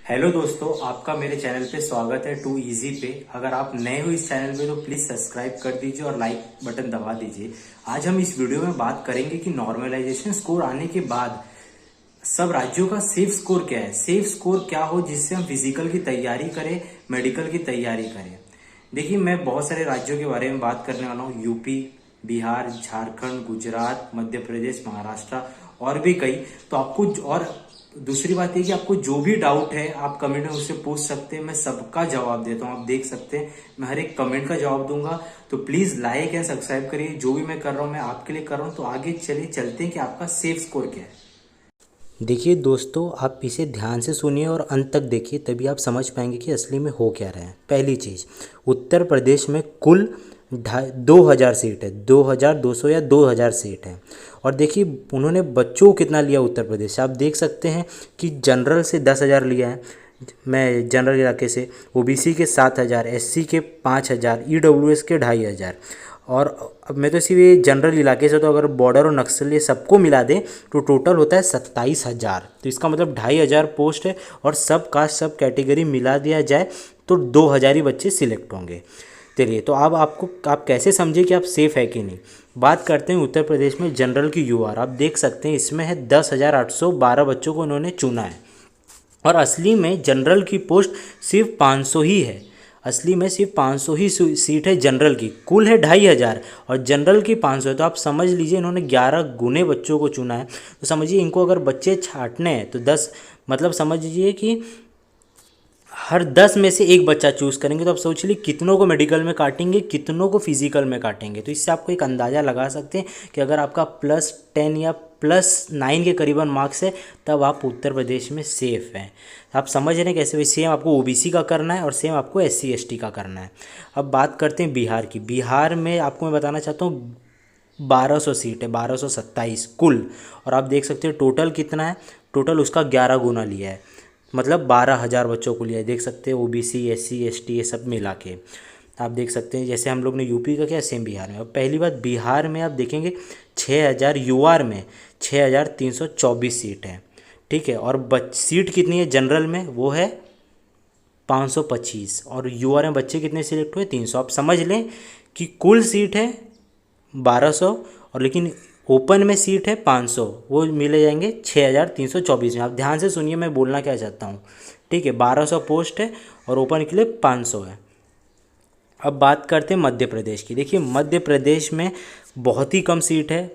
Hello दोस्तों, आपका मेरे चैनल पे स्वागत है टू इजी पे। अगर आप नए हो इस चैनल पे तो प्लीज सब्सक्राइब कर दीजिए और लाइक बटन दबा दीजिए। आज हम इस वीडियो में बात करेंगे कि नॉर्मलाइजेशन स्कोर आने के बाद सब राज्यों का सेफ स्कोर क्या है। सेफ स्कोर क्या हो जिससे हम फिजिकल की तैयारी करें, मेडिकल की तैयारी करें। देखिए, मैं बहुत सारे राज्यों के बारे में बात करने वाला हूँ। यूपी, बिहार, झारखंड, गुजरात, मध्य प्रदेश, महाराष्ट्र और भी कई। तो आपको और दूसरी बात ये कि आपको जो भी डाउट है आप कमेंट में मुझसे पूछ सकते हैं। मैं सबका जवाब देता हूँ, आप देख सकते हैं मैं हर एक कमेंट का जवाब दूंगा। तो प्लीज लाइक या सब्सक्राइब करिए। जो भी मैं कर रहा हूँ मैं आपके लिए कर रहा हूँ। तो आगे चलिए चलते हैं कि आपका सेफ स्कोर क्या है। देखिए दोस्तों, आप इसे ध्यान से सुनिए और अंत तक देखिए, तभी आप समझ पाएंगे कि असली में हो क्या रहा है। पहली चीज़, उत्तर प्रदेश में कुल 2,000 सीट है, 2,200 या 2,000 सीट है। और देखिए उन्होंने बच्चों को कितना लिया उत्तर प्रदेश से, आप देख सकते हैं कि जनरल से 10,000 लिया है, मैं जनरल इलाके से, ओबीसी के 7,000, एससी के 5,000, ईडब्ल्यूएस के 2,500। और अब मैं तो सिर्फ ये जनरल इलाके से, तो अगर बॉर्डर और नक्सल ये सबको मिला दें तो टोटल होता है 27,000। तो इसका मतलब 2,500 पोस्ट है और सब कास्ट सब कैटेगरी मिला दिया जाए तो 2,000 ही बच्चे सिलेक्ट होंगे। चलिए, तो अब आप कैसे समझे कि आप सेफ़ है कि नहीं। बात करते हैं उत्तर प्रदेश में जनरल की यूआर। आप देख सकते हैं इसमें है 10,812 बच्चों को इन्होंने चुना है। और असली में जनरल की पोस्ट सिर्फ 500 ही है। असली में सिर्फ 500 ही सीट है जनरल की, कुल है 2,500 और जनरल की 500 है। तो आप समझ लीजिए इन्होंने 11 गुने बच्चों को चुना है। तो समझिए इनको अगर बच्चे छांटने हैं तो 10, मतलब समझ लीजिए कि हर 10 में से एक बच्चा चूज़ करेंगे। तो आप सोच लीजिए कितनों को मेडिकल में काटेंगे, कितनों को फिजिकल में काटेंगे। तो इससे आपको एक अंदाज़ा लगा सकते हैं कि अगर आपका +10 या +9 के करीबन मार्क्स है तब आप उत्तर प्रदेश में सेफ़ हैं। आप समझ रहे हैं कैसे। सेम आपको ओबीसी का करना है और सेम आपको एससी एसटी का करना है। अब बात करते हैं बिहार की। बिहार में आपको मैं बताना चाहता हूँ 1,200 सीट है, 1,227 कुल। और आप देख सकते हैं टोटल कितना है, टोटल उसका 11 गुना लिया है, मतलब 12,000 बच्चों को लिया है। देख सकते हैं ओबीसी, एससी, एसटी ये सब मिला के। आप देख सकते हैं जैसे हम लोग ने यूपी का किया सेम बिहार में। अब पहली बात, बिहार में आप देखेंगे 6,000 यूआर में 6,324 सीट है, ठीक है। और सीट कितनी है जनरल में, वो है 525। और यूआर में बच्चे कितने सिलेक्ट हुए, 300। आप समझ लें कि कुल सीट है 1,200 और लेकिन ओपन में सीट है 500, वो मिले जाएंगे 6,324 में। आप ध्यान से सुनिए मैं बोलना क्या चाहता हूँ, ठीक है। 1,200 पोस्ट है और ओपन के लिए 500 है। अब बात करते हैं मध्य प्रदेश की। देखिए मध्य प्रदेश में बहुत ही कम सीट है,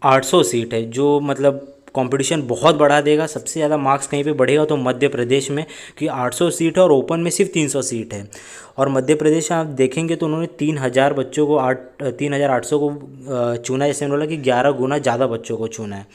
800 सीट है, जो मतलब कंपटीशन बहुत बढ़ा देगा। सबसे ज़्यादा मार्क्स कहीं पे बढ़ेगा तो मध्य प्रदेश में, कि 800 सीट है और ओपन में सिर्फ 300 सीट है। और मध्य प्रदेश में आप देखेंगे तो उन्होंने 3,000 बच्चों को 3,800 को चुना। जैसे उन्होंने कि 11 गुना ज़्यादा बच्चों को चुना है।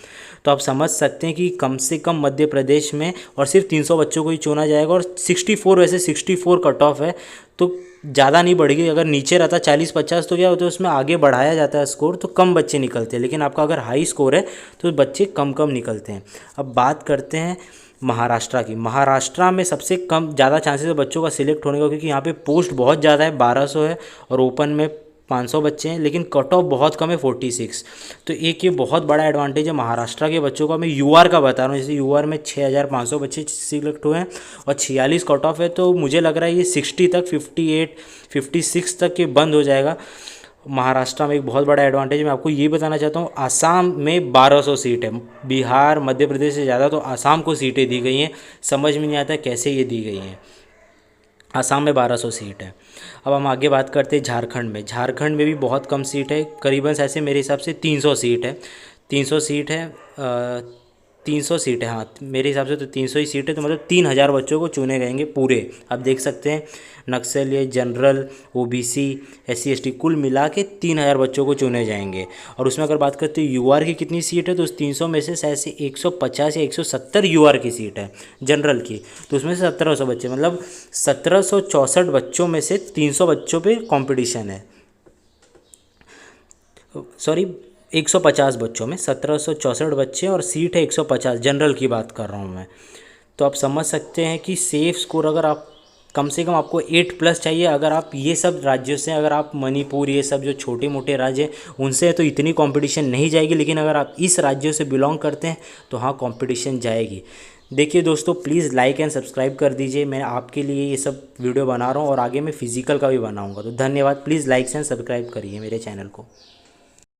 तो आप समझ सकते हैं कि कम से कम मध्य प्रदेश में और सिर्फ 300 बच्चों को ही चुना जाएगा। और 64, वैसे 64 कट ऑफ है तो ज़्यादा नहीं बढ़ेगी। अगर नीचे रहता 40-50 तो क्या होता है उसमें आगे बढ़ाया जाता है स्कोर, तो कम बच्चे निकलते हैं। लेकिन आपका अगर हाई स्कोर है तो बच्चे कम कम निकलते हैं। अब बात करते हैं महाराष्ट्र की। महाराष्ट्र में सबसे कम ज़्यादा चांसेस है बच्चों का सिलेक्ट होने का, क्योंकि यहाँ पे पोस्ट बहुत ज़्यादा है, 1,200 है और ओपन में 500 बच्चे हैं, लेकिन कट ऑफ बहुत कम है, 46। तो एक ये बहुत बड़ा एडवांटेज है महाराष्ट्र के बच्चों का। मैं यूआर का बता रहा हूँ, जैसे यूआर में 6,500 बच्चे सिलेक्ट हुए हैं और 46 कट ऑफ है। तो मुझे लग रहा है ये 60 तक, 58, 56 तक के बंद हो जाएगा। महाराष्ट्र में एक बहुत बड़ा एडवांटेज मैं आपको ये बताना चाहता हूँ। आसाम में 1,200 सीट है, बिहार मध्य प्रदेश से ज़्यादा तो आसाम को सीटें दी गई हैं। समझ में नहीं आता कैसे ये दी गई हैं। आसाम में 1,200 सीट है। अब हम आगे बात करते हैं झारखंड में। झारखंड में भी बहुत कम सीट है, करीबन ऐसे मेरे हिसाब से 300 सीट है। 300 सीट है, 300 सीट है, हाँ मेरे हिसाब से तो 300 ही सीट है। तो मतलब 3,000 बच्चों को चुने गएंगे पूरे। आप देख सकते हैं नक्सलिए, जनरल, ओबीसी, एससी एसटी कुल मिला के 3,000 बच्चों को चुने जाएंगे। और उसमें अगर बात करते हैं यूआर की कितनी सीट है, तो उस 300 में से शायद से 150 या 170 यूआर की सीट है जनरल की। तो उसमें से 1,700 बच्चे, मतलब 1,764 बच्चों में से 300 बच्चों पे कंपटीशन है। सॉरी, 150 बच्चों में 1,764 बच्चे और सीट है 150, जनरल की बात कर रहा हूँ मैं। तो आप समझ सकते हैं कि सेफ स्कोर अगर आप कम से कम आपको 8+ चाहिए। अगर आप ये सब राज्यों से, अगर आप मणिपुर, ये सब जो छोटे मोटे राज्य हैं उनसे तो इतनी कंपटीशन नहीं जाएगी। लेकिन अगर आप इस राज्यों से बिलोंग करते हैं तो हाँ कंपटीशन जाएगी। देखिए दोस्तों, प्लीज़ लाइक एंड सब्सक्राइब कर दीजिए। मैं आपके लिए ये सब वीडियो बना रहा हूँ और आगे मैं फिजिकल का भी बनाऊँगा। तो धन्यवाद। प्लीज़ लाइक एंड सब्सक्राइब करिए मेरे चैनल को।